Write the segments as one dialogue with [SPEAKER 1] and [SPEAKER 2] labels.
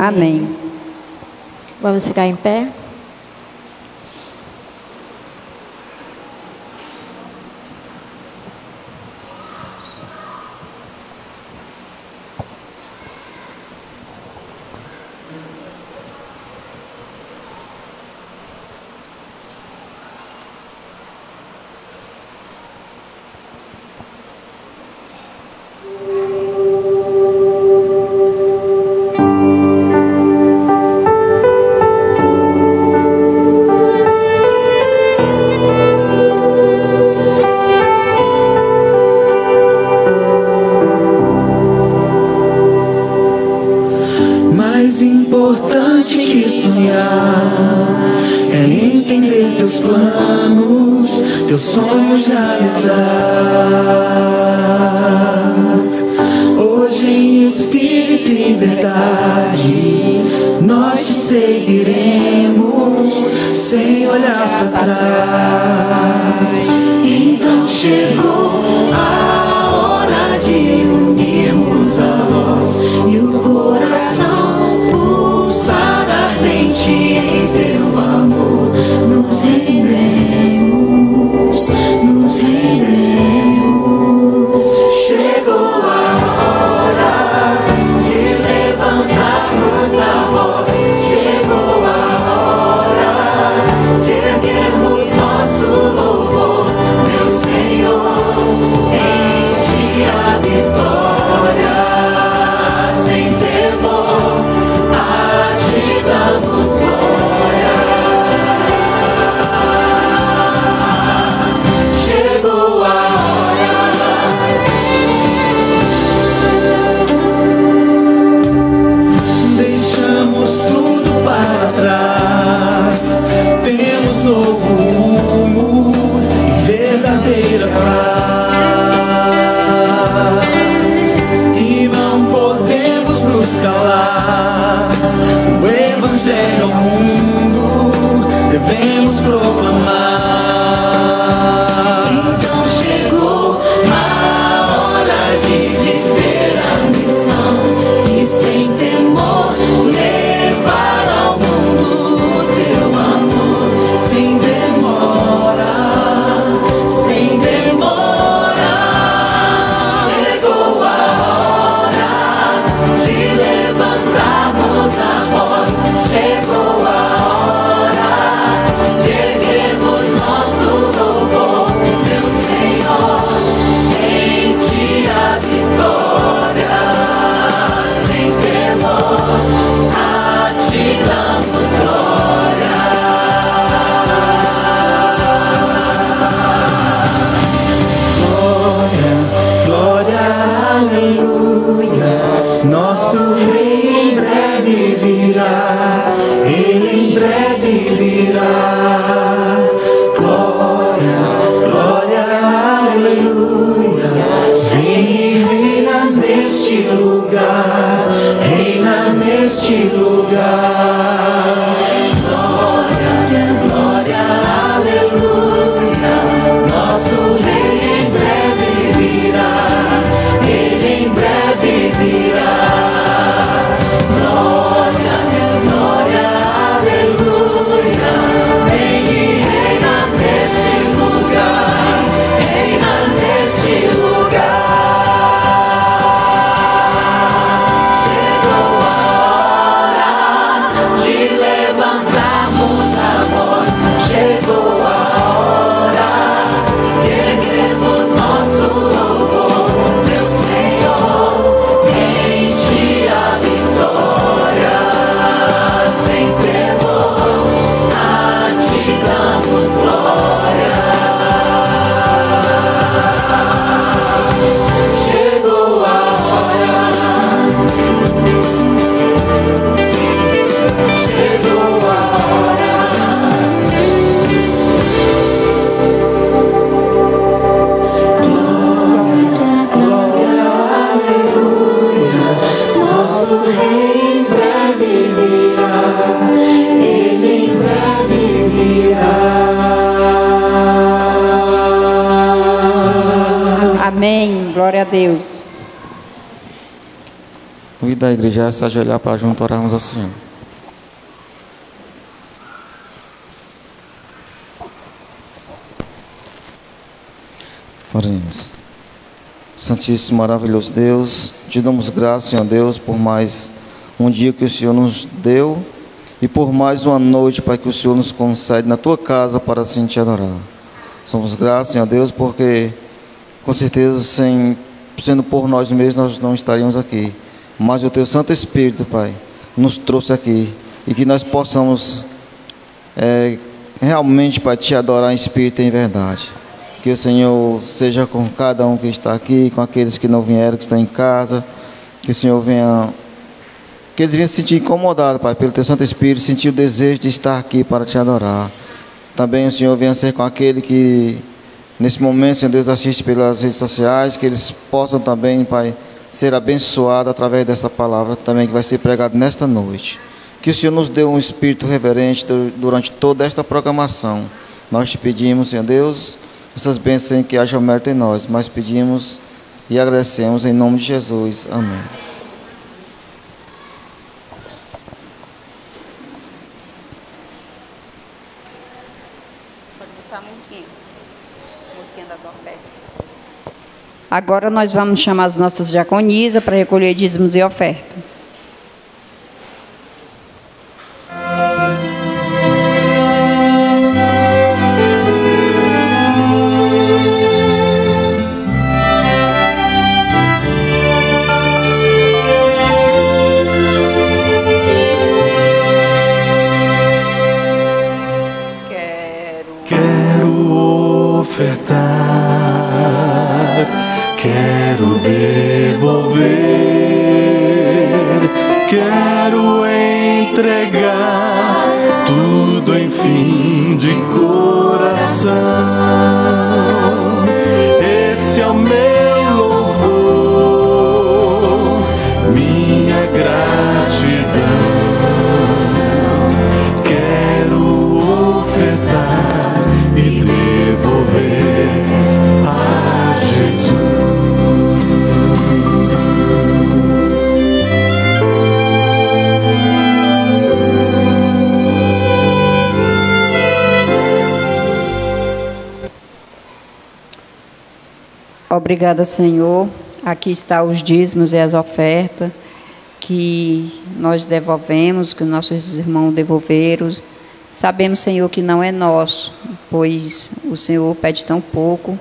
[SPEAKER 1] Amém.
[SPEAKER 2] Vamos ficar em pé?
[SPEAKER 3] Mais importante que sonhar é entender teus planos, teus sonhos realizar. Hoje em espírito e verdade nós te seguiremos sem olhar para trás. Então chegou a hora de unirmos a voz e o coração pulsar ardente em teu amor. Nos rendemos, nos rendemos. Chegou a hora de levantarmos a voz. Chegou a hora de erguermos nosso louvor, meu Senhor, em ti a vitória. Sem temor, a ti damos glória. Chegou a hora. Deixamos tudo para trás. Temos novo rumo e verdadeira paz. E não podemos nos calar. O Evangelho ao mundo devemos proclamar. Então chegou a hora de viver a missão e sem temor levar ao mundo o teu amor. Sem demora, sem demora. Chegou a hora de levantarmos a voz. Chegou a hora de erguermos nosso louvor, meu Senhor, em ti a vitória. Sem temor, a ti damos glória. Glória, glória, aleluia. Nosso Rei em breve virá, Ele em breve virá. Glória, glória, aleluia. Vem e reina neste lugar, reina neste lugar. Glória, glória, aleluia. Nosso Rei em breve virá, Ele em breve virá. Glória, glória, aleluia. Vem e reina neste lugar, reina neste lugar. Chegou a hora de levantarmos a voz. Chegou a hora de erguermos nosso louvor, meu Senhor, em ti a vitória. Sem temor, a ti damos glória. Chegou a hora. Chegou a hora. Glória, glória, aleluia. Nosso Rei em breve virá, Ele em breve virá.
[SPEAKER 1] Amém. Glória a Deus. Convido a igreja a se ajoelhar para junto orarmos ao Senhor. Oremos. Santíssimo, maravilhoso Deus, te damos graças, Senhor Deus, por mais um dia que o Senhor nos deu e por mais uma noite, Pai, que o Senhor nos concede na tua casa para assim te adorar. Somos gratos, Senhor Deus, porque com certeza, sendo por nós mesmos, nós não estaríamos aqui. Mas o teu Santo Espírito, Pai, nos trouxe aqui e que nós possamos realmente, Pai, te adorar em espírito e em verdade. Que o Senhor seja com cada um que está aqui, com aqueles que não vieram, que estão em casa. Que o Senhor venha, que eles venham se sentir incomodados, Pai, pelo teu Santo Espírito, sentir o desejo de estar aqui para te adorar. Também o Senhor venha ser com aquele que nesse momento, Senhor Deus, assiste pelas redes sociais, que eles possam também, Pai, ser abençoados através dessa palavra também que vai ser pregada nesta noite. Que o Senhor nos dê um espírito reverente durante toda esta programação. Nós te pedimos, Senhor Deus, essas bênçãos que haja mérito em nós, mas pedimos e agradecemos em nome de Jesus. Amém.
[SPEAKER 4] Pode botar a musiquinha das ofertas. Agora nós vamos chamar as nossas diaconisas para recolher dízimos e ofertas.
[SPEAKER 3] Quero devolver, quero entregar tudo, enfim, de coração. Esse é o meu louvor, minha gratidão. Quero ofertar e devolver a Jesus.
[SPEAKER 4] Obrigada, Senhor. Aqui está os dízimos e as ofertas que nós devolvemos, que nossos irmãos devolveram. Sabemos, Senhor, que não é nosso, pois o Senhor pede tão pouco.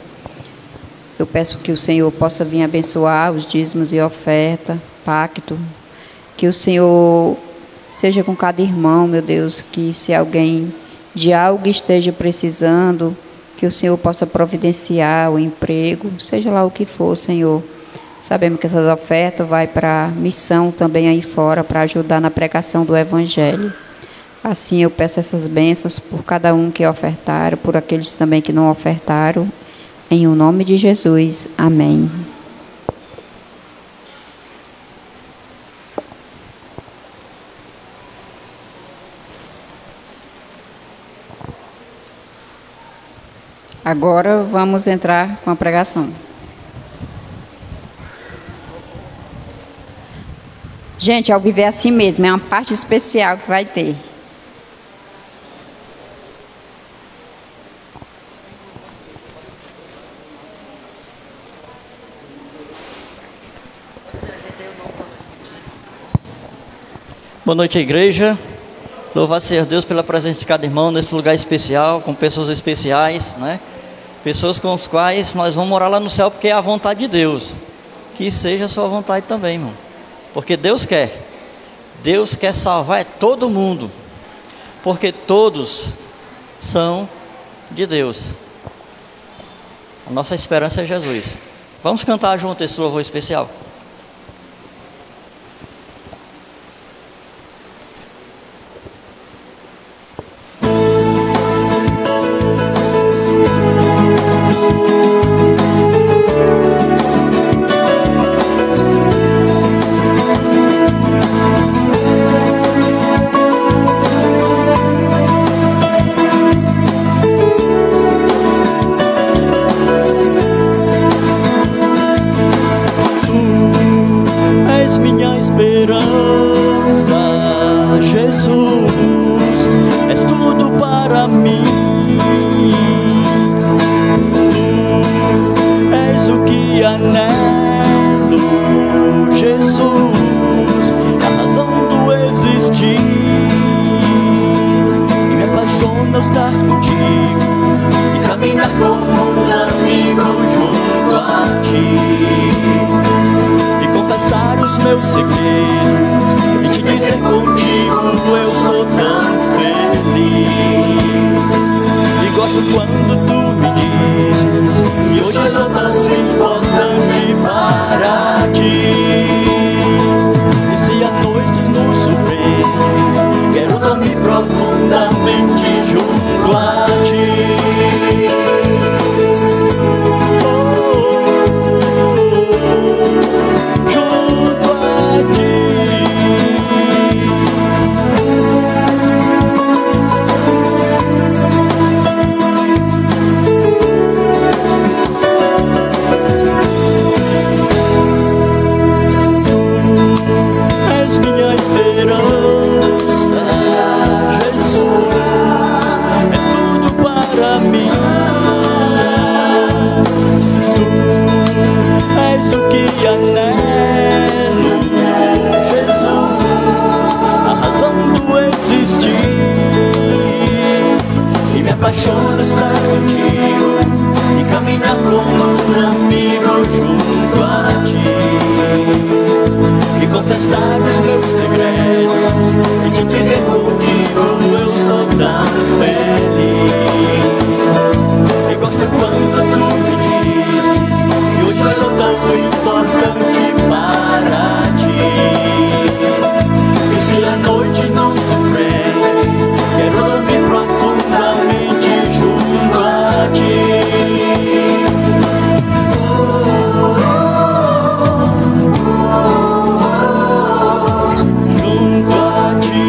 [SPEAKER 4] Eu peço que o Senhor possa vir abençoar os dízimos e oferta, pacto. Que o Senhor seja com cada irmão, meu Deus, que se alguém de algo esteja precisando, que o Senhor possa providenciar o emprego, seja lá o que for, Senhor. Sabemos que essas ofertas vão para a missão também aí fora, para ajudar na pregação do Evangelho. Assim eu peço essas bênçãos por cada um que ofertaram, por aqueles também que não ofertaram. Em o nome de Jesus. Amém. Agora vamos entrar com a pregação. Gente, ao viver assim mesmo, é uma parte especial que vai ter.
[SPEAKER 5] Boa noite, igreja. Louvado seja Deus pela presença de cada irmão nesse lugar especial, com pessoas especiais, né? Pessoas com as quais nós vamos morar lá no céu, porque é a vontade de Deus. Que seja a sua vontade também, irmão. Porque Deus quer salvar todo mundo, porque todos são de Deus. A nossa esperança é Jesus. Vamos cantar junto esse louvor especial.
[SPEAKER 3] Tu
[SPEAKER 5] esperança, Jesus, és tudo para mim. Tu és o que anelo, Jesus, a razão do existir. E me apaixona estar contigo e caminhar como um amigo junto a ti. Confessar os meus segredos e te dizer contigo eu sou tão feliz. E gosto quando tu me dizes que hoje eu sou tão importante para ti. E se a noite nos surpreende, quero dormir profundamente junto a ti. Apaixona estar contigo e caminhar como um amigo junto a ti. E confessar os meus segredos e te dizer contigo eu sou tão feliz. E gosto quando tu me dizes que hoje eu sou tão importante para ti. E se a noite não se prende, quero dormir profundamente junto a ti. Junto a ti.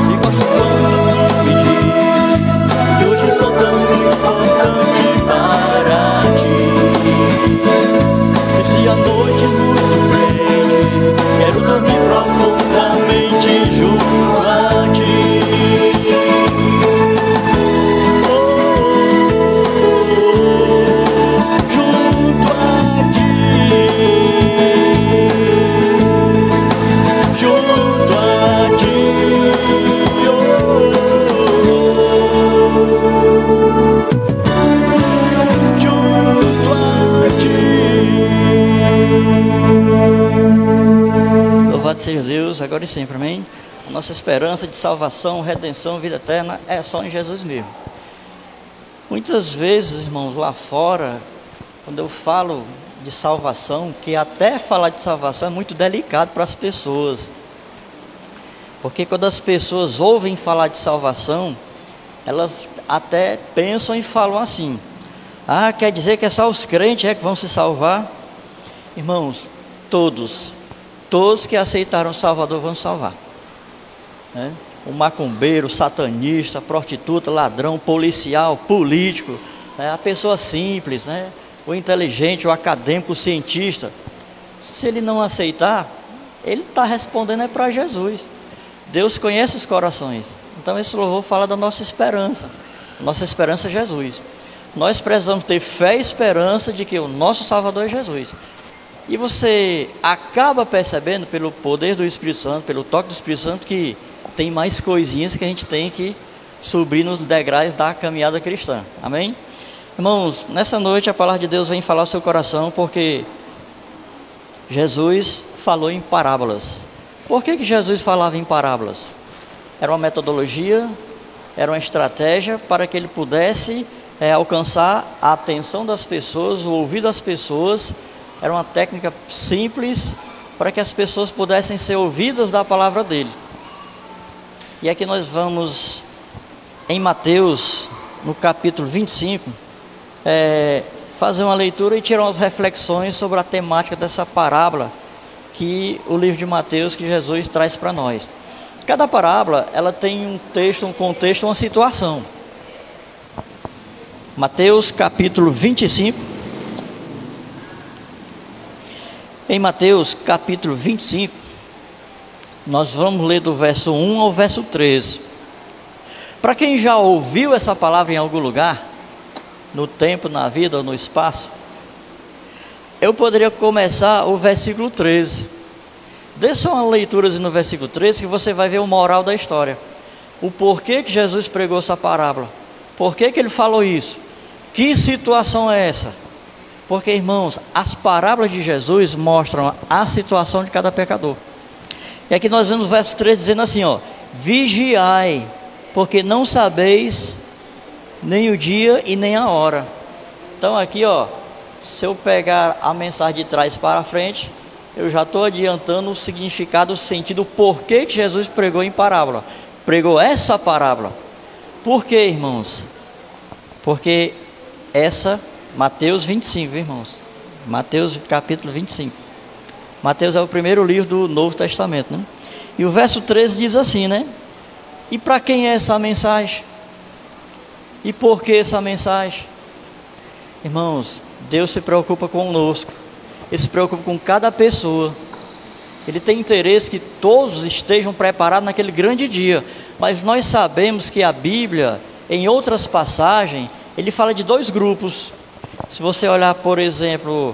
[SPEAKER 5] E gosto quando tu me diz que hoje eu sou tão importante para ti. E se a noite nos surpreende, quero dormir profundamente junto a ti. Junto a ti. Junto a ti. Junto a ti. Louvado seja Deus, agora e sempre, amém? A nossa esperança de salvação, redenção, vida eterna é só em Jesus mesmo. Muitas vezes, irmãos, lá fora, quando eu falo de salvação, que até falar de salvação é muito delicado para as pessoas. Porque quando as pessoas ouvem falar de salvação, elas até pensam e falam assim: ah, quer dizer que é só os crentes que vão se salvar? Irmãos, todos que aceitaram o Salvador vão salvar, né? O macumbeiro, o satanista, a prostituta, ladrão, policial, político, né? A pessoa simples, né? O inteligente, o acadêmico, o cientista, se ele não aceitar, ele está respondendo para Jesus. Deus conhece os corações. Então esse louvor fala da nossa esperança. Nossa esperança é Jesus. Nós precisamos ter fé e esperança de que o nosso Salvador é Jesus. E você acaba percebendo pelo poder do Espírito Santo, pelo toque do Espírito Santo, que tem mais coisinhas que a gente tem que subir nos degraus da caminhada cristã. Amém? Irmãos, nessa noite a palavra de Deus vem falar ao seu coração, porque Jesus falou em parábolas. Por que Jesus falava em parábolas? Era uma metodologia, era uma estratégia para que ele pudesse alcançar a atenção das pessoas, o ouvido das pessoas. Era uma técnica simples para que as pessoas pudessem ser ouvidas da palavra dele. E aqui nós vamos em Mateus, no capítulo 25, fazer uma leitura e tirar umas reflexões sobre a temática dessa parábola que o livro de Mateus, que Jesus traz para nós. Cada parábola, ela tem um texto, um contexto, uma situação. Mateus capítulo 25. Em Mateus capítulo 25, nós vamos ler do verso 1 ao verso 13. Para quem já ouviu essa palavra em algum lugar, no tempo, na vida ou no espaço, eu poderia começar o versículo 13. Dê só uma leitura no versículo 13 que você vai ver o moral da história. O porquê que Jesus pregou essa parábola. Por que ele falou isso? Que situação é essa? Porque, irmãos, as parábolas de Jesus mostram a situação de cada pecador. E aqui nós vemos o verso 13 dizendo assim, ó: vigiai, porque não sabeis nem o dia e nem a hora. Então aqui, ó, se eu pegar a mensagem de trás para frente, eu já estou adiantando o significado, o sentido, o porquê que Jesus pregou em parábola. Pregou essa parábola. Por quê, irmãos? Porque essa, Mateus 25, irmãos. Mateus capítulo 25. Mateus é o primeiro livro do Novo Testamento, né? E o verso 13 diz assim, né? E para quem é essa mensagem? E por que essa mensagem? Irmãos, Deus se preocupa conosco. Ele se preocupa com cada pessoa. Ele tem interesse que todos estejam preparados naquele grande dia. Mas nós sabemos que a Bíblia, em outras passagens, ele fala de dois grupos. Se você olhar, por exemplo,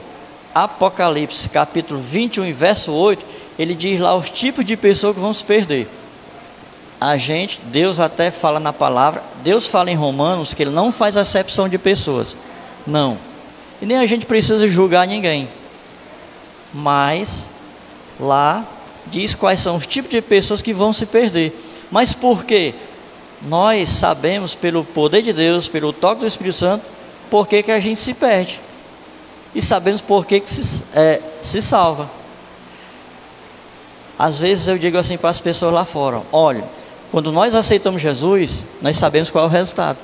[SPEAKER 5] Apocalipse, capítulo 21, verso 8, ele diz lá os tipos de pessoas que vão se perder. A gente, Deus até fala na palavra, Deus fala em Romanos que ele não faz acepção de pessoas. Não. E nem a gente precisa julgar ninguém. Mas lá diz quais são os tipos de pessoas que vão se perder. Mas por quê? Nós sabemos pelo poder de Deus, pelo toque do Espírito Santo, por que a gente se perde. E sabemos por que se salva. Às vezes eu digo assim para as pessoas lá fora: olha, quando nós aceitamos Jesus, nós sabemos qual é o resultado.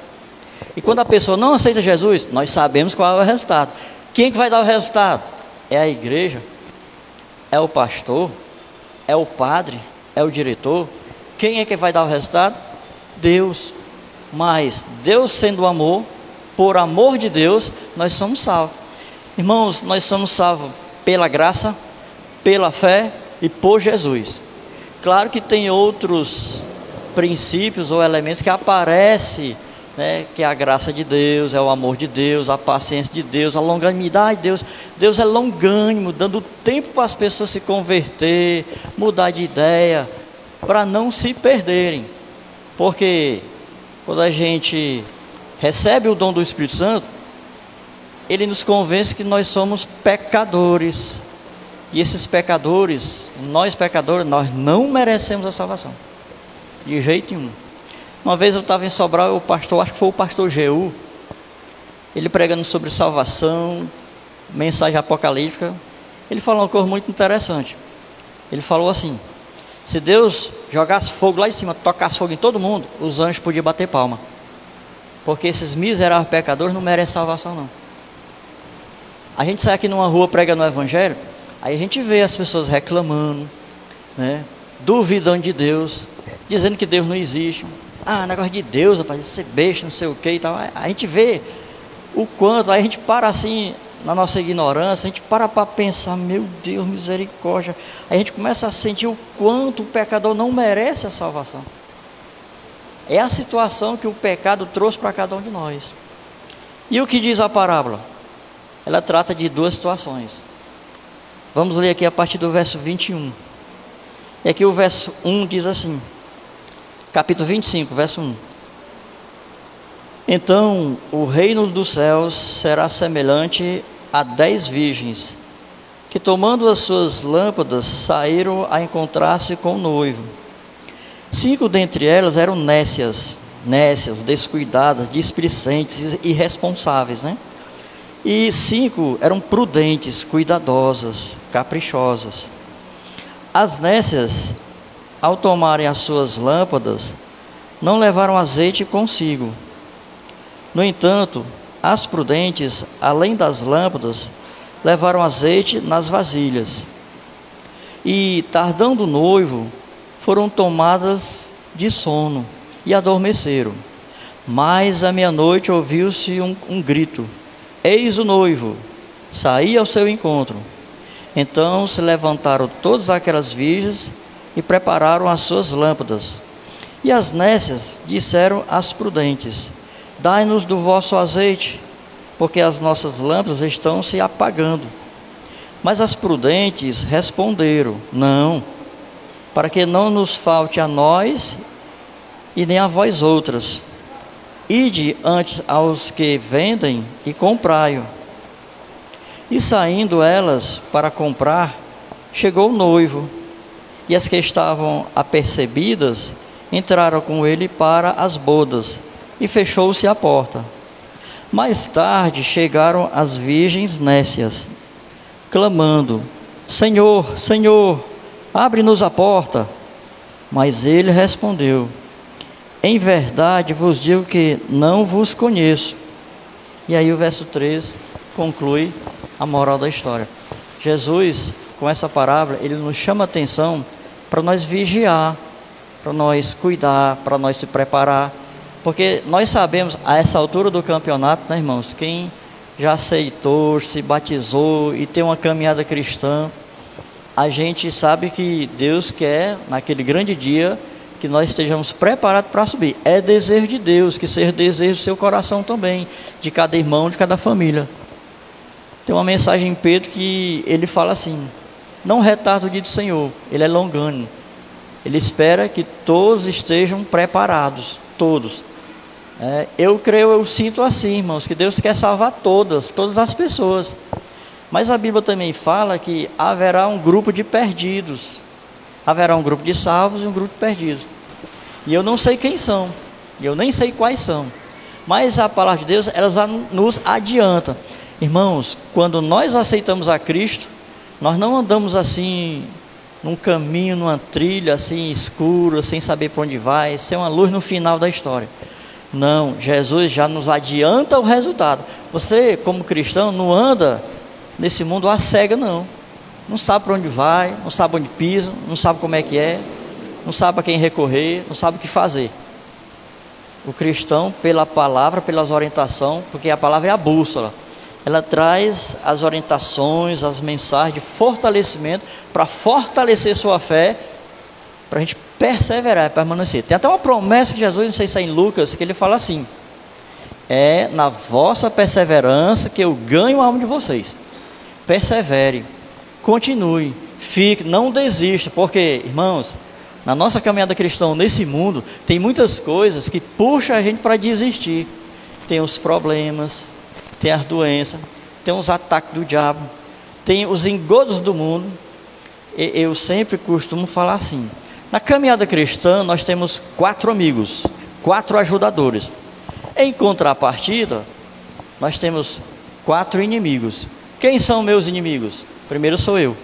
[SPEAKER 5] E quando a pessoa não aceita Jesus, nós sabemos qual é o resultado. Quem é que vai dar o resultado? É a igreja? É o pastor? É o padre? É o diretor? Quem é que vai dar o resultado? Deus. Mas Deus sendo amor, por amor de Deus, nós somos salvos. Irmãos, nós somos salvos pela graça, pela fé e por Jesus. Claro que tem outros princípios ou elementos que aparecem, né, que é a graça de Deus, é o amor de Deus, a paciência de Deus, a longanimidade de Deus. Deus é longânimo, dando tempo para as pessoas se converter, mudar de ideia, para não se perderem. Porque quando a gente recebe o dom do Espírito Santo, ele nos convence que nós somos pecadores. E esses pecadores, nós pecadores, nós não merecemos a salvação. De jeito nenhum. Uma vez eu estava em Sobral, o pastor, acho que foi o pastor Jeú, ele pregando sobre salvação, mensagem apocalíptica, ele falou uma coisa muito interessante. Ele falou assim: se Deus jogasse fogo lá em cima, tocasse fogo em todo mundo, os anjos podiam bater palma. Porque esses miseráveis pecadores não merecem salvação, não. A gente sai aqui numa rua pregando o evangelho, aí a gente vê as pessoas reclamando, né, duvidando de Deus, dizendo que Deus não existe. Ah, negócio de Deus, rapaz, ser besta, não sei o que e tal. A gente vê o quanto, aí a gente para assim, na nossa ignorância, a gente para pensar: meu Deus, misericórdia. Aí a gente começa a sentir o quanto o pecador não merece a salvação. É a situação que o pecado trouxe para cada um de nós. E o que diz a parábola? Ela trata de duas situações. Vamos ler aqui a partir do verso 21. E aqui o verso 1 diz assim, capítulo 25, verso 1. Então o reino dos céus será semelhante a 10 virgens, que tomando as suas lâmpadas, saíram a encontrar-se com o noivo. 5 dentre elas eram nécias, descuidadas, displicentes e irresponsáveis, né? E 5 eram prudentes, cuidadosas, caprichosas. As nécias, ao tomarem as suas lâmpadas, não levaram azeite consigo. No entanto, as prudentes, além das lâmpadas, levaram azeite nas vasilhas. E, tardando o noivo, foram tomadas de sono e adormeceram. Mas à meia-noite ouviu-se um grito: eis o noivo, saí ao seu encontro. Então se levantaram todas aquelas virgens e prepararam as suas lâmpadas. E as nécias disseram às prudentes: dai-nos do vosso azeite, porque as nossas lâmpadas estão se apagando. Mas as prudentes responderam: não, para que não nos falte a nós e nem a vós outras. Ide antes aos que vendem e comprai-o. E saindo elas para comprar, chegou o noivo, e as que estavam apercebidas entraram com ele para as bodas, e fechou-se a porta. Mais tarde chegaram as virgens nécias, clamando: Senhor, Senhor, abre-nos a porta. Mas ele respondeu: em verdade vos digo que não vos conheço. E aí o verso 3 conclui a moral da história. Jesus, com essa parábola, ele nos chama a atenção para nós vigiar, para nós cuidar, para nós se preparar. Porque nós sabemos, a essa altura do campeonato, né, irmãos, quem já aceitou, se batizou e tem uma caminhada cristã, a gente sabe que Deus quer, naquele grande dia, que nós estejamos preparados para subir. É desejo de Deus, que seja desejo do seu coração também, de cada irmão, de cada família. Tem uma mensagem em Pedro que ele fala assim: não retarda o dia do Senhor, ele é longânimo. Ele espera que todos estejam preparados, todos. Eu creio, eu sinto assim, irmãos, que Deus quer salvar todas as pessoas. Mas a Bíblia também fala que haverá um grupo de perdidos. Haverá um grupo de salvos e um grupo de perdidos. E eu não sei quem são, e eu nem sei quais são. Mas a palavra de Deus, ela nos adianta. Irmãos, quando nós aceitamos a Cristo, nós não andamos assim, num caminho, numa trilha assim escura, sem saber para onde vai, sem uma luz no final da história. Não, Jesus já nos adianta o resultado. Você, como cristão, não anda nesse mundo à cega, não. Não sabe para onde vai, não sabe onde pisa, não sabe como é que é, não sabe a quem recorrer, não sabe o que fazer. O cristão, pela palavra, pelas orientações, porque a palavra é a bússola, ela traz as orientações, as mensagens de fortalecimento, para fortalecer sua fé, para a gente perseverar, permanecer. Tem até uma promessa que Jesus, não sei se é em Lucas, que ele fala assim: é na vossa perseverança que eu ganho a alma de vocês. Persevere, continue, fique, não desista, porque, irmãos, na nossa caminhada cristã, nesse mundo, tem muitas coisas que puxam a gente para desistir. Tem os problemas, tem as doenças, tem os ataques do diabo, tem os engodos do mundo. Eu sempre costumo falar assim: na caminhada cristã nós temos 4 amigos, 4 ajudadores. Em contrapartida, nós temos 4 inimigos. Quem são meus inimigos? Primeiro sou eu.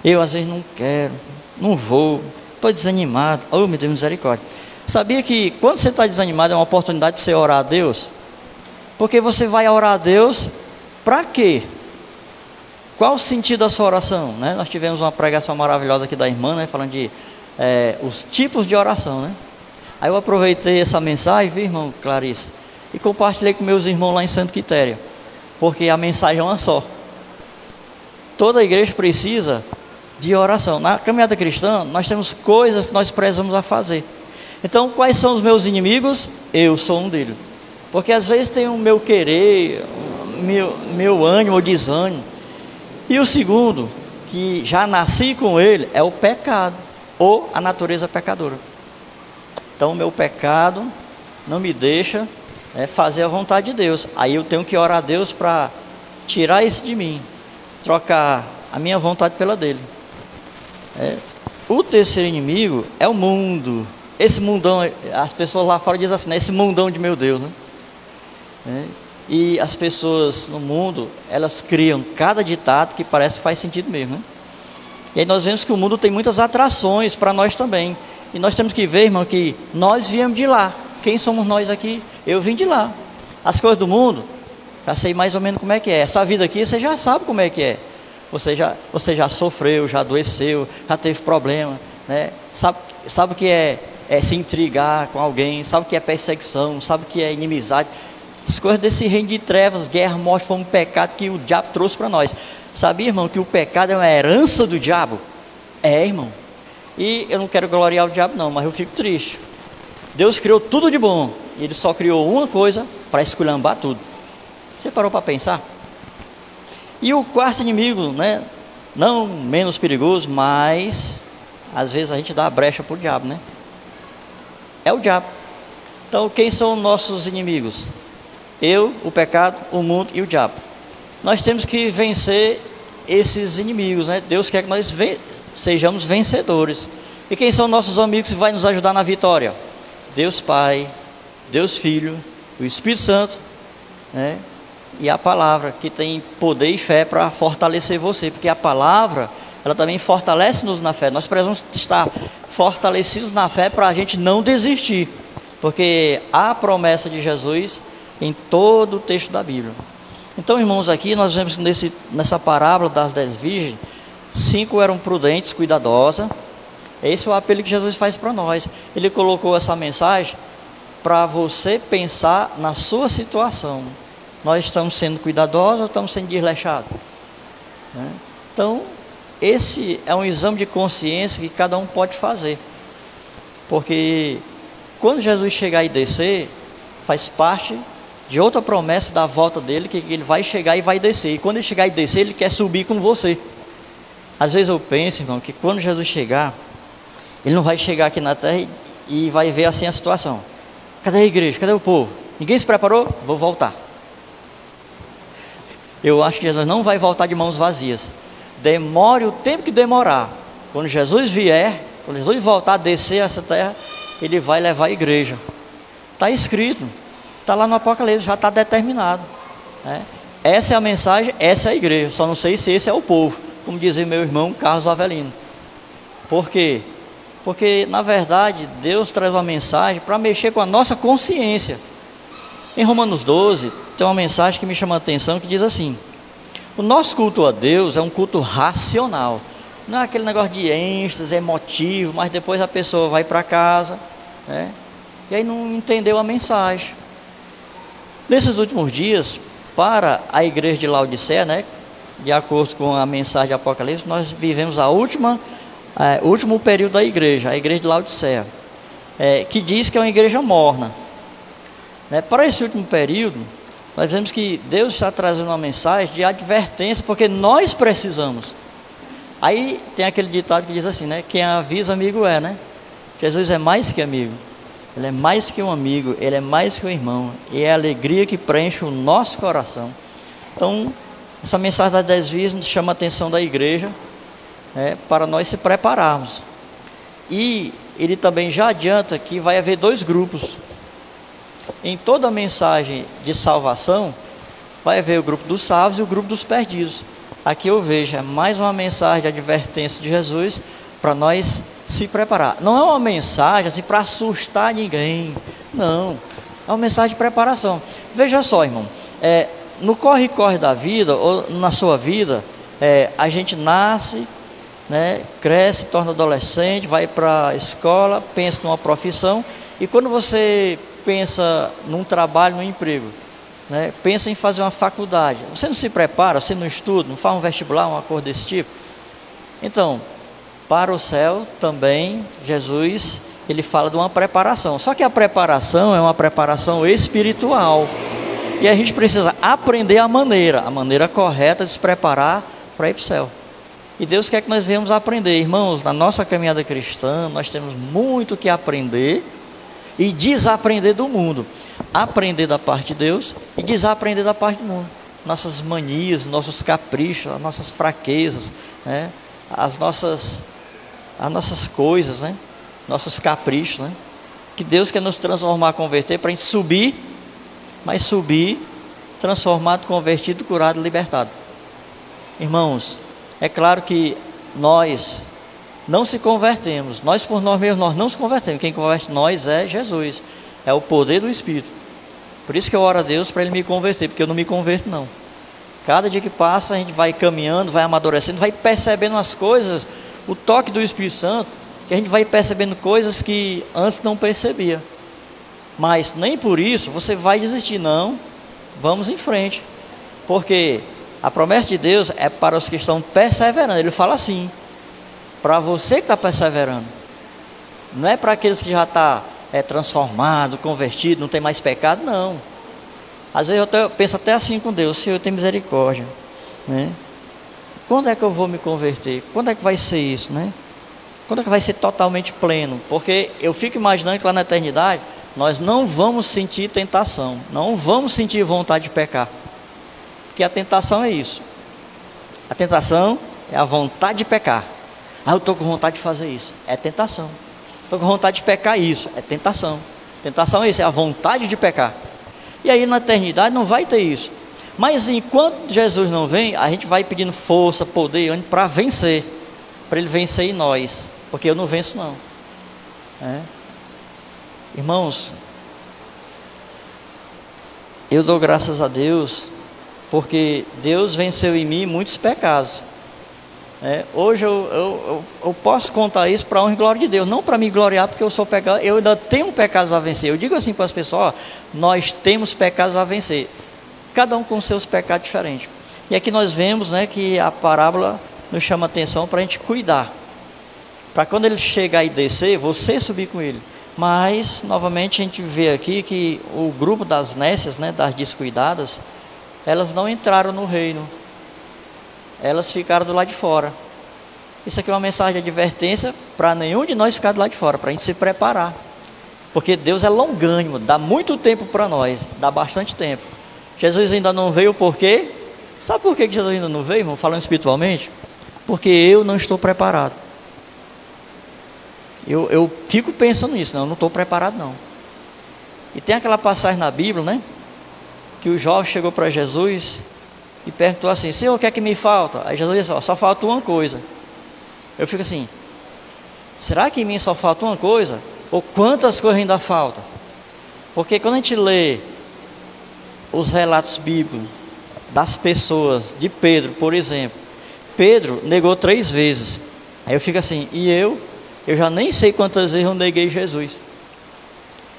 [SPEAKER 5] Eu às vezes não quero, não vou, estou desanimado. Oh, meu Deus, misericórdia. Sabia que quando você está desanimado é uma oportunidade para você orar a Deus? Porque você vai orar a Deus para quê? Qual o sentido da sua oração? Né? Nós tivemos uma pregação maravilhosa aqui da irmã, né? Falando de os tipos de oração, né? Aí eu aproveitei essa mensagem, viu, irmão Clarice, e compartilhei com meus irmãos lá em Santa Quitéria, porque a mensagem é uma só. Toda a igreja precisa de oração. Na caminhada cristã, nós temos coisas que nós precisamos a fazer. Então, quais são os meus inimigos? Eu sou um deles. Porque às vezes tem o meu querer, meu ânimo ou desânimo. E o segundo, que já nasci com ele, é o pecado, ou a natureza pecadora. Então, o meu pecado não me deixa fazer a vontade de Deus. Aí eu tenho que orar a Deus para tirar isso de mim, trocar a minha vontade pela dele. O terceiro inimigo é o mundo. Esse mundão, as pessoas lá fora dizem assim, né? Esse mundão de meu Deus, né? E as pessoas no mundo, elas criam cada ditado que parece que faz sentido mesmo, né? E aí nós vemos que o mundo tem muitas atrações para nós também. E nós temos que ver, irmão, que nós viemos de lá. Quem somos nós aqui? Eu vim de lá. As coisas do mundo, já sei mais ou menos como é que é. Essa vida aqui, você já sabe como é que é. Você já sofreu, já adoeceu, já teve problema, né? Sabe o que é se intrigar com alguém, sabe o que é perseguição, sabe o que é inimizade. As coisas desse reino de trevas, guerra, morte, foi um pecado que o diabo trouxe para nós. Sabia, irmão, que o pecado é uma herança do diabo? É, irmão. E eu não quero gloriar o diabo não, mas eu fico triste. Deus criou tudo de bom, e Ele só criou uma coisa para esculhambar tudo. Você parou para pensar? E o quarto inimigo, né? Não menos perigoso, mas às vezes a gente dá a brecha para o diabo, né? É o diabo. Então quem são nossos inimigos? Eu, o pecado, o mundo e o diabo. Nós temos que vencer esses inimigos, né? Deus quer que nós sejamos vencedores. E quem são nossos amigos que vai nos ajudar na vitória? Deus Pai, Deus Filho, o Espírito Santo, né? E a palavra, que tem poder e fé para fortalecer você, porque a palavra, ela também fortalece-nos na fé. Nós precisamos estar fortalecidos na fé para a gente não desistir, porque há a promessa de Jesus em todo o texto da Bíblia. Então, irmãos, aqui nós vemos nessa parábola das 10 virgens, 5 eram prudentes, cuidadosas. Esse é o apelo que Jesus faz para nós. Ele colocou essa mensagem para você pensar na sua situação. Nós estamos sendo cuidadosos ou estamos sendo desleixados? Né? Então, esse é um exame de consciência que cada um pode fazer. Porque quando Jesus chegar e descer, faz parte de outra promessa da volta dele, que ele vai chegar e vai descer. E quando ele chegar e descer, ele quer subir com você. Às vezes eu penso, irmão, que quando Jesus chegar, ele não vai chegar aqui na terra e vai ver assim a situação. Cadê a igreja? Cadê o povo? Ninguém se preparou? Vou voltar. Eu acho que Jesus não vai voltar de mãos vazias. Demore o tempo que demorar. Quando Jesus vier, quando Jesus voltar a descer essa terra, ele vai levar a igreja. Está escrito, está lá no Apocalipse, já está determinado, né? Essa é a mensagem, essa é a igreja. Só não sei se esse é o povo, como dizia meu irmão Carlos Avelino. Por quê? Porque na verdade Deus traz uma mensagem para mexer com a nossa consciência. Em Romanos 12 tem uma mensagem que me chama a atenção, que diz assim: o nosso culto a Deus é um culto racional. Não é aquele negócio de êxtase, emotivo, mas depois a pessoa vai para casa, né? E aí não entendeu a mensagem. Nesses últimos dias, para a igreja de Laodiceia, né, de acordo com a mensagem de Apocalipse, nós vivemos o último período da igreja, a igreja de Laodiceia, que diz que é uma igreja morna, né? Para esse último período, nós vemos que Deus está trazendo uma mensagem de advertência, porque nós precisamos. Aí tem aquele ditado que diz assim, né? Quem avisa, amigo é, né? Jesus é mais que amigo. Ele é mais que um amigo, Ele é mais que um irmão. E é a alegria que preenche o nosso coração. Então, essa mensagem das 10 virgens nos chama a atenção da igreja, para nós se prepararmos. E ele também já adianta que vai haver 2 grupos. Em toda a mensagem de salvação, vai haver o grupo dos salvos e o grupo dos perdidos. Aqui eu vejo, mais uma mensagem de advertência de Jesus para nós se preparar. Não é uma mensagem assim para assustar ninguém, não. É uma mensagem de preparação. Veja só, irmão, no corre-corre da vida, ou na sua vida, a gente nasce, né, cresce, torna adolescente, vai para a escola, pensa numa profissão, e quando você pensa num trabalho, num emprego, né, pensa em fazer uma faculdade, você não se prepara, você não estuda, não faz um vestibular, uma coisa desse tipo. Então, para o céu também, Jesus, ele fala de uma preparação, só que a preparação é uma preparação espiritual, e a gente precisa aprender a maneira correta de se preparar para ir para o céu. E Deus quer que nós venhamos aprender. Irmãos, na nossa caminhada cristã, nós temos muito que aprender e desaprender do mundo. Aprender da parte de Deus e desaprender da parte do mundo. Nossas manias, nossos caprichos, as nossas fraquezas, né? as nossas coisas, né? Nossos caprichos, né? Que Deus quer nos transformar, converter, para a gente subir, mas subir, transformado, convertido, curado, libertado. Irmãos, é claro que nós não se convertemos, nós por nós mesmos nós não se convertemos, quem converte nós é Jesus, é o poder do Espírito. Por isso que eu oro a Deus para Ele me converter, porque eu não me converto não. Cada dia que passa a gente vai caminhando, vai amadurecendo, vai percebendo as coisas, o toque do Espírito Santo, que a gente vai percebendo coisas que antes não percebia. Mas nem por isso você vai desistir, não. Vamos em frente. Porque a promessa de Deus é para os que estão perseverando. Ele fala assim, para você que está perseverando. Não é para aqueles que já estão transformados, convertidos, não tem mais pecado, não. Às vezes eu penso até assim com Deus: Senhor, tem misericórdia, né? Quando é que eu vou me converter? Quando é que vai ser isso, né? Quando é que vai ser totalmente pleno? Porque eu fico imaginando que lá na eternidade nós não vamos sentir tentação, não vamos sentir vontade de pecar. Porque a tentação é isso. A tentação é a vontade de pecar. Ah, eu estou com vontade de fazer isso. É tentação. Estou com vontade de pecar, isso. É tentação. Tentação é isso, é a vontade de pecar. E aí na eternidade não vai ter isso. Mas enquanto Jesus não vem, a gente vai pedindo força, poder e ânimo para vencer. Para Ele vencer em nós. Porque eu não venço, não. Irmãos, eu dou graças a Deus, porque Deus venceu em mim muitos pecados. Hoje eu posso contar isso para a honra e glória de Deus, não para me gloriar porque eu sou pecador, eu ainda tenho pecados a vencer. Eu digo assim para as pessoas: nós temos pecados a vencer, cada um com seus pecados diferentes. E aqui nós vemos, né, que a parábola nos chama a atenção para a gente cuidar, para quando ele chegar e descer, você subir com ele. Mas novamente a gente vê aqui que o grupo das nécias, né, das descuidadas, elas não entraram no reino. Elas ficaram do lado de fora. Isso aqui é uma mensagem de advertência para nenhum de nós ficar do lado de fora, para a gente se preparar. Porque Deus é longânimo, dá muito tempo para nós, dá bastante tempo. Jesus ainda não veio por quê? Sabe por que Jesus ainda não veio, irmão? Falando espiritualmente? Porque eu não estou preparado. Eu fico pensando nisso, não estou preparado não. E tem aquela passagem na Bíblia, né? Que o jovem chegou para Jesus e perguntou assim: Senhor, o que é que me falta? Aí Jesus disse: só falta uma coisa. Eu fico assim: será que em mim só falta uma coisa? Ou quantas coisas ainda faltam? Porque quando a gente lê os relatos bíblicos das pessoas, de Pedro, por exemplo, Pedro negou 3 vezes. Aí eu fico assim: e eu já nem sei quantas vezes eu neguei Jesus.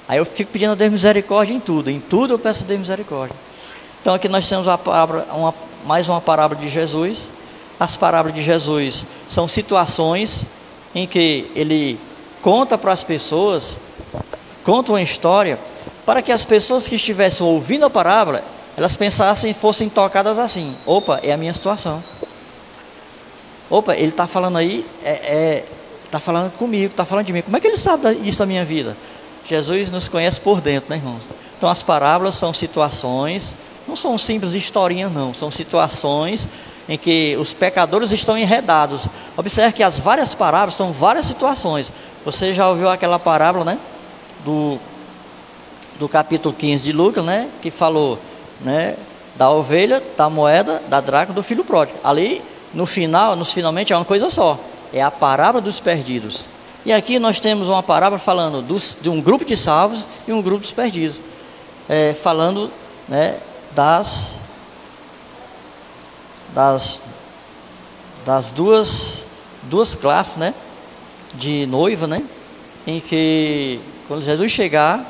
[SPEAKER 5] Aí eu fico pedindo a Deus misericórdia em tudo eu peço a Deus misericórdia. Então aqui nós temos mais uma parábola de Jesus. As parábolas de Jesus são situações em que ele conta para as pessoas, conta uma história, para que as pessoas que estivessem ouvindo a parábola, elas pensassem, fossem tocadas assim: opa, é a minha situação. Opa, ele está falando aí, está falando comigo, está falando de mim. Como é que ele sabe disso da minha vida? Jesus nos conhece por dentro, né, irmãos? Então as parábolas são situações, não são simples historinhas, não. São situações em que os pecadores estão enredados. Observe que as várias parábolas são várias situações. Você já ouviu aquela parábola, né, do capítulo 15 de Lucas, né, que falou, né, da ovelha, da moeda, da dracma, do filho pródigo. Ali, finalmente é uma coisa só. É a parábola dos perdidos. E aqui nós temos uma parábola falando de um grupo de salvos e um grupo dos perdidos. Falando, né, das duas classes, né, de noiva, né, em que quando Jesus chegar,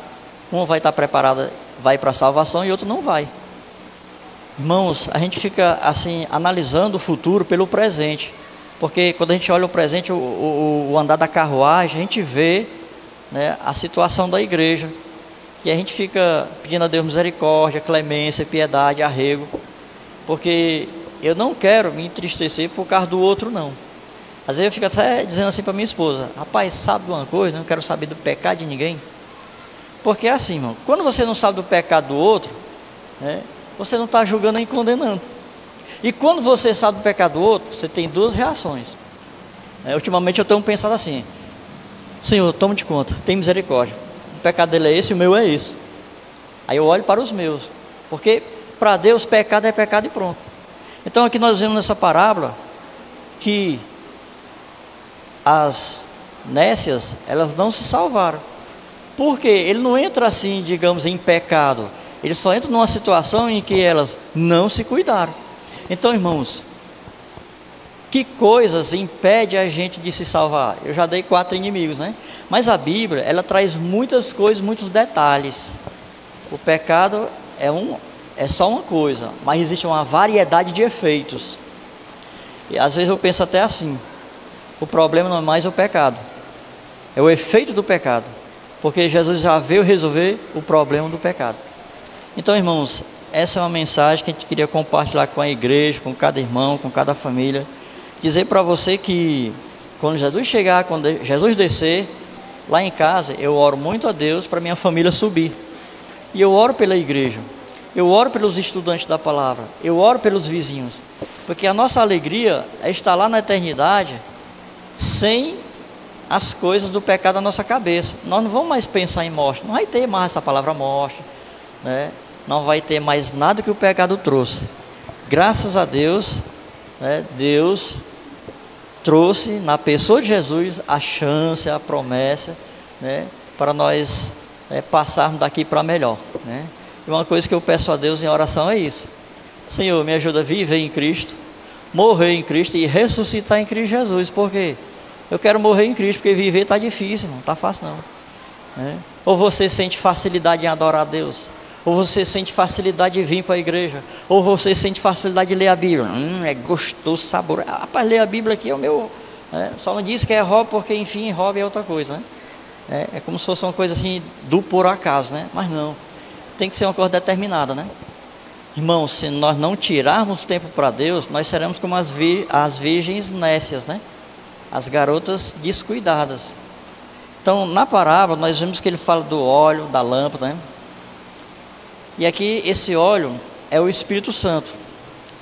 [SPEAKER 5] uma vai estar preparada, vai para a salvação, e outra não vai. Irmãos, a gente fica assim analisando o futuro pelo presente, porque quando a gente olha o presente, o andar da carruagem, a gente vê, né, a situação da igreja, e a gente fica pedindo a Deus misericórdia, clemência, piedade, arrego, porque eu não quero me entristecer por causa do outro, não. Às vezes eu fico até dizendo assim para minha esposa: rapaz, sabe de uma coisa? Não quero saber do pecado de ninguém. Porque é assim, irmão, quando você não sabe do pecado do outro, né, você não está julgando nem condenando. E quando você sabe do pecado do outro, você tem 2 reações. Ultimamente eu tenho pensado assim: Senhor, toma de conta, tem misericórdia. O pecado dele é esse e o meu é esse. Aí eu olho para os meus, porque para Deus pecado é pecado e pronto. Então aqui nós vemos nessa parábola que as nécias, elas não se salvaram. Porque ele não entra assim, digamos, em pecado. Ele só entra numa situação em que elas não se cuidaram. Então, irmãos, Que coisas impedem a gente de se salvar? Eu já dei 4 inimigos, né? Mas a Bíblia, ela traz muitas coisas, muitos detalhes. O pecado é só uma coisa, mas existe uma variedade de efeitos. E às vezes eu penso até assim: o problema não é mais o pecado, é o efeito do pecado, porque Jesus já veio resolver o problema do pecado. Então, irmãos, essa é uma mensagem que a gente queria compartilhar com a igreja, com cada irmão, com cada família. Dizer para você que quando Jesus chegar, quando Jesus descer, lá em casa, eu oro muito a Deus para minha família subir. E eu oro pela igreja, eu oro pelos estudantes da palavra, eu oro pelos vizinhos. Porque a nossa alegria é estar lá na eternidade sem as coisas do pecado na nossa cabeça. Nós não vamos mais pensar em morte, não vai ter mais essa palavra morte, né? Não vai ter mais nada que o pecado trouxe. Graças a Deus, né? Deus trouxe na pessoa de Jesus a chance, a promessa, né? Para nós passarmos daqui para melhor, né? E uma coisa que eu peço a Deus em oração é isso: Senhor, me ajuda a viver em Cristo, morrer em Cristo e ressuscitar em Cristo Jesus. Por quê? Eu quero morrer em Cristo, porque viver está difícil, não está fácil não, né? Ou você sente facilidade em adorar a Deus, ou você sente facilidade de vir para a igreja, ou você sente facilidade de ler a Bíblia. É gostoso, sabor. Rapaz, ler a Bíblia aqui é o meu, né? Só não diz que é hobby, porque enfim, hobby é outra coisa, né? É como se fosse uma coisa assim, do por acaso, né? Mas não, tem que ser uma coisa determinada, né? Irmãos, se nós não tirarmos tempo para Deus, nós seremos como as virgens nécias, né? As garotas descuidadas. Então, na parábola, nós vemos que ele fala do óleo, da lâmpada, né? E aqui, esse óleo é o Espírito Santo.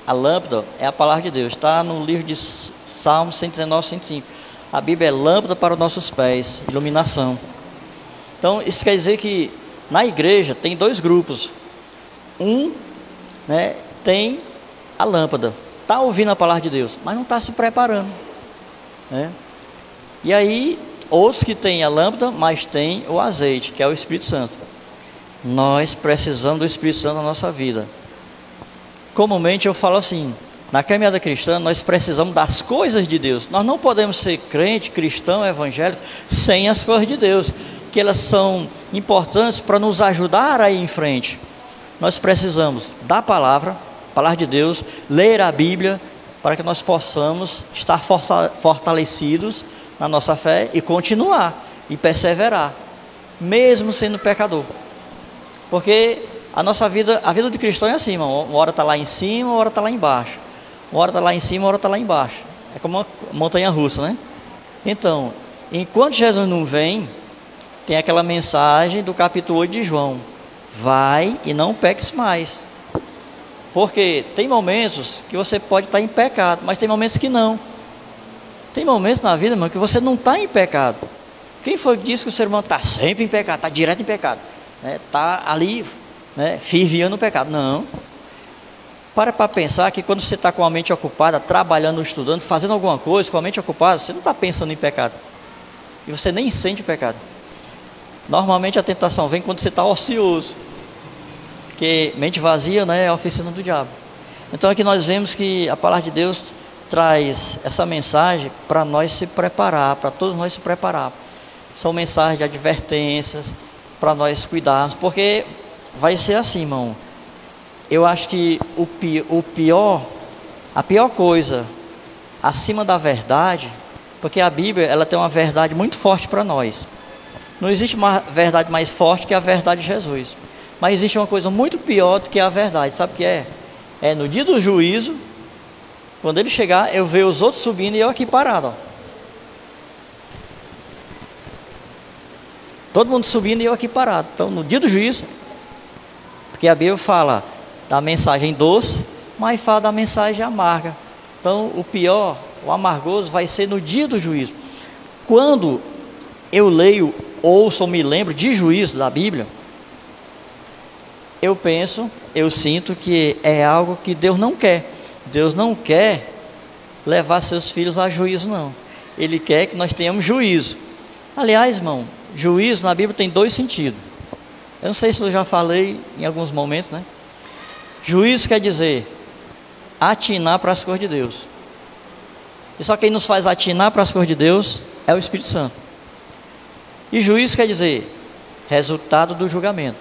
[SPEAKER 5] A lâmpada é a palavra de Deus. Está no livro de Salmos 119, 105. A Bíblia é lâmpada para os nossos pés, iluminação. Então, isso quer dizer que na igreja tem 2 grupos. Um, né, tem a lâmpada, está ouvindo a palavra de Deus, mas não está se preparando, né? E aí, outros que têm a lâmpada, mas tem o azeite, que é o Espírito Santo. Nós precisamos do Espírito Santo na nossa vida. Comumente eu falo assim: na caminhada cristã nós precisamos das coisas de Deus. Nós não podemos ser crente, cristão, evangélico sem as coisas de Deus, que elas são importantes para nos ajudar a ir em frente. Nós precisamos da palavra de Deus, ler a Bíblia, para que nós possamos estar fortalecidos na nossa fé e continuar e perseverar, mesmo sendo pecador. Porque a nossa vida, a vida de cristão é assim, irmão. Uma hora está lá em cima, uma hora está lá embaixo. Uma hora está lá em cima, uma hora está lá embaixo. É como uma montanha russa, né? Então, enquanto Jesus não vem, tem aquela mensagem do capítulo 8 de João: vai e não peques mais. Porque tem momentos que você pode estar em pecado, mas tem momentos que não. Tem momentos na vida, irmão, que você não está em pecado. Quem foi que disse que o ser humano está sempre em pecado, está direto em pecado, né? Está ali, né, fervilhando o pecado? Não. Para pensar que quando você está com a mente ocupada, trabalhando, estudando, fazendo alguma coisa, com a mente ocupada, você não está pensando em pecado. E você nem sente o pecado. Normalmente a tentação vem quando você está ocioso. Porque mente vazia, né, é a oficina do diabo. Então aqui nós vemos que a palavra de Deus traz essa mensagem para nós se preparar, para todos nós se preparar. São mensagens de advertências para nós cuidarmos, porque vai ser assim, irmão. Eu acho que a pior coisa acima da verdade, porque a Bíblia ela tem uma verdade muito forte para nós. Não existe uma verdade mais forte que a verdade de Jesus. Mas existe uma coisa muito pior do que a verdade. Sabe o que é? É no dia do juízo, quando ele chegar, eu ver os outros subindo e eu aqui parado, ó. Todo mundo subindo e eu aqui parado. Então, no dia do juízo, porque a Bíblia fala da mensagem doce, mas fala da mensagem amarga. Então, o pior, o amargoso, vai ser no dia do juízo. Quando eu leio, ouço ou me lembro de juízo da Bíblia, eu sinto que é algo que Deus não quer. Deus não quer levar seus filhos a juízo, não. Ele quer que nós tenhamos juízo. Aliás, irmão, juízo na Bíblia tem 2 sentidos. Eu não sei se eu já falei em alguns momentos, né? Juízo quer dizer atinar para as coisas de Deus. E só quem nos faz atinar para as coisas de Deus é o Espírito Santo. E juízo quer dizer resultado do julgamento.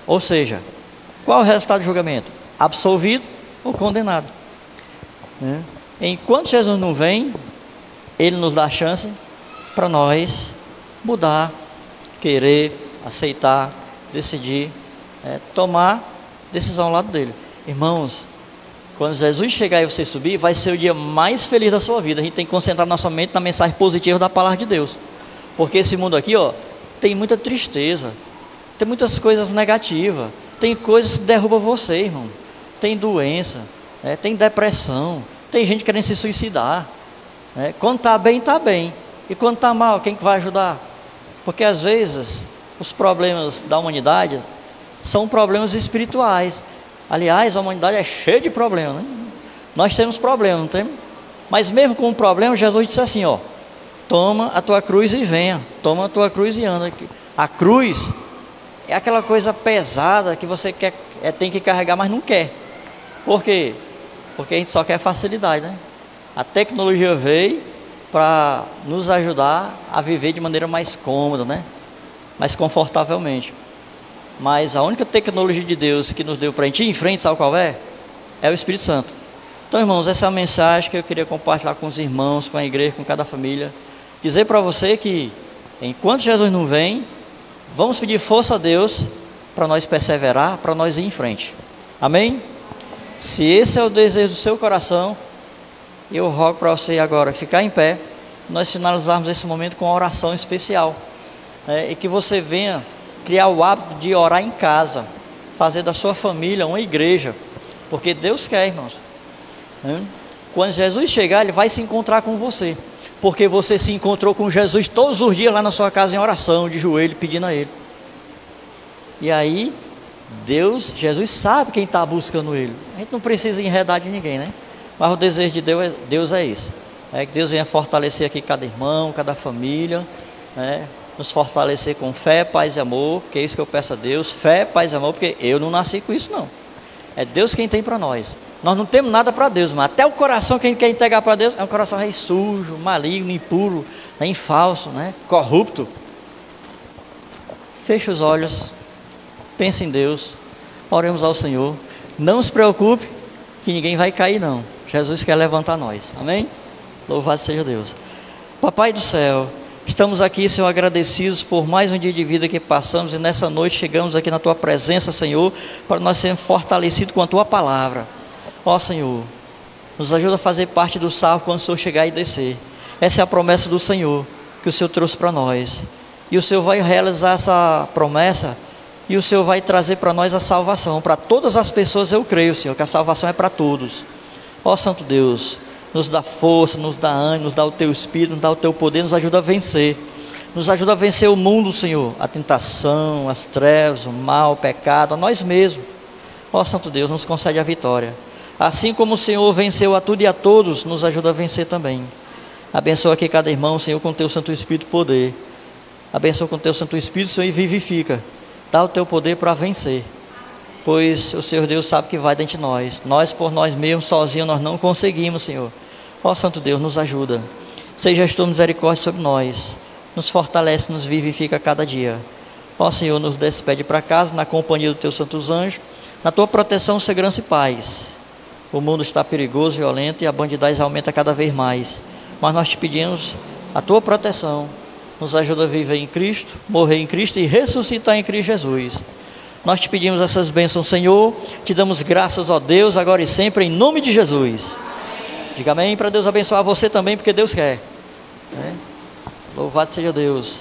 [SPEAKER 5] Ou seja, qual é o resultado do julgamento? Absolvido ou condenado. Né? Enquanto Jesus não vem, Ele nos dá a chance para nós mudar, querer, aceitar, decidir, tomar decisão ao lado dele. Irmãos, quando Jesus chegar e você subir, vai ser o dia mais feliz da sua vida. A gente tem que concentrar nossa mente na mensagem positiva da palavra de Deus. Porque esse mundo aqui, tem muita tristeza, tem muitas coisas negativas, tem coisas que derrubam você, irmão. Tem doença, tem depressão, tem gente querendo se suicidar. Quando está bem, está bem. E quando está mal, quem que vai ajudar? Porque às vezes os problemas da humanidade são problemas espirituais. Aliás, a humanidade é cheia de problemas, né? Nós temos problemas, não temos? Mas mesmo com o problema, Jesus disse assim, toma a tua cruz e venha. Toma a tua cruz e anda. A cruz é aquela coisa pesada que você quer, tem que carregar, mas não quer. Por quê? Porque a gente só quer facilidade, né? A tecnologia veio para nos ajudar a viver de maneira mais cômoda, né? Mais confortavelmente. Mas a única tecnologia de Deus que nos deu para a gente ir em frente, sabe qual é? É o Espírito Santo. Então, irmãos, essa é a mensagem que eu queria compartilhar com os irmãos, com a igreja, com cada família. Dizer para você que, enquanto Jesus não vem, vamos pedir força a Deus para nós perseverar, para nós ir em frente. Amém? Se esse é o desejo do seu coração, eu rogo para você agora ficar em pé, nós finalizarmos esse momento com uma oração especial. E que você venha criar o hábito de orar em casa, fazer da sua família uma igreja, porque Deus quer, irmãos. Quando Jesus chegar, Ele vai se encontrar com você, porque você se encontrou com Jesus todos os dias lá na sua casa em oração, de joelho, pedindo a Ele. E aí, Jesus sabe quem está buscando Ele. A gente não precisa enredar de ninguém, né? Mas o desejo de Deus é isso. Que Deus venha fortalecer aqui cada irmão, cada família, nos fortalecer com fé, paz e amor, que é isso que eu peço a Deus, fé, paz e amor, porque eu não nasci com isso não, é Deus quem tem para nós. Nós não temos nada para Deus, mas até o coração que a gente quer entregar para Deus é um coração sujo, maligno, impuro, falso, corrupto. Feche os olhos, pense em Deus, oremos ao Senhor, não se preocupe que ninguém vai cair não, Jesus quer levantar nós, amém? Louvado seja Deus. Papai do céu, estamos aqui, Senhor, agradecidos por mais um dia de vida que passamos, e nessa noite chegamos aqui na Tua presença, Senhor, para nós sermos fortalecidos com a Tua palavra. Ó Senhor, nos ajuda a fazer parte do salvo quando o Senhor chegar e descer. Essa é a promessa do Senhor, que o Senhor trouxe para nós, e o Senhor vai realizar essa promessa, e o Senhor vai trazer para nós a salvação, para todas as pessoas. Eu creio, Senhor, que a salvação é para todos. Ó Santo Deus, nos dá força, nos dá ânimo, nos dá o Teu Espírito, nos dá o Teu poder, nos ajuda a vencer. Nos ajuda a vencer o mundo, Senhor, a tentação, as trevas, o mal, o pecado, a nós mesmos. Ó Santo Deus, nos concede a vitória. Assim como o Senhor venceu a tudo e a todos, nos ajuda a vencer também. Abençoa aqui cada irmão, Senhor, com o Teu Santo Espírito poder. Abençoa com o Teu Santo Espírito, Senhor, e vivifica. Dá o Teu poder para vencer. Pois o Senhor Deus sabe que vai dentro de nós. Nós por nós mesmos, sozinhos, nós não conseguimos, Senhor. Ó Santo Deus, nos ajuda. Seja a Tua misericórdia sobre nós. Nos fortalece, nos vivifica a cada dia. Ó Senhor, nos despede para casa, na companhia dos Teus santos anjos, na Tua proteção, segurança e paz. O mundo está perigoso, violento, e a bandidagem aumenta cada vez mais. Mas nós te pedimos a Tua proteção. Nos ajuda a viver em Cristo, morrer em Cristo e ressuscitar em Cristo Jesus. Nós te pedimos essas bênçãos, Senhor. Te damos graças, ó Deus, agora e sempre, em nome de Jesus. Diga amém, para Deus abençoar você também, porque Deus quer. Louvado seja Deus.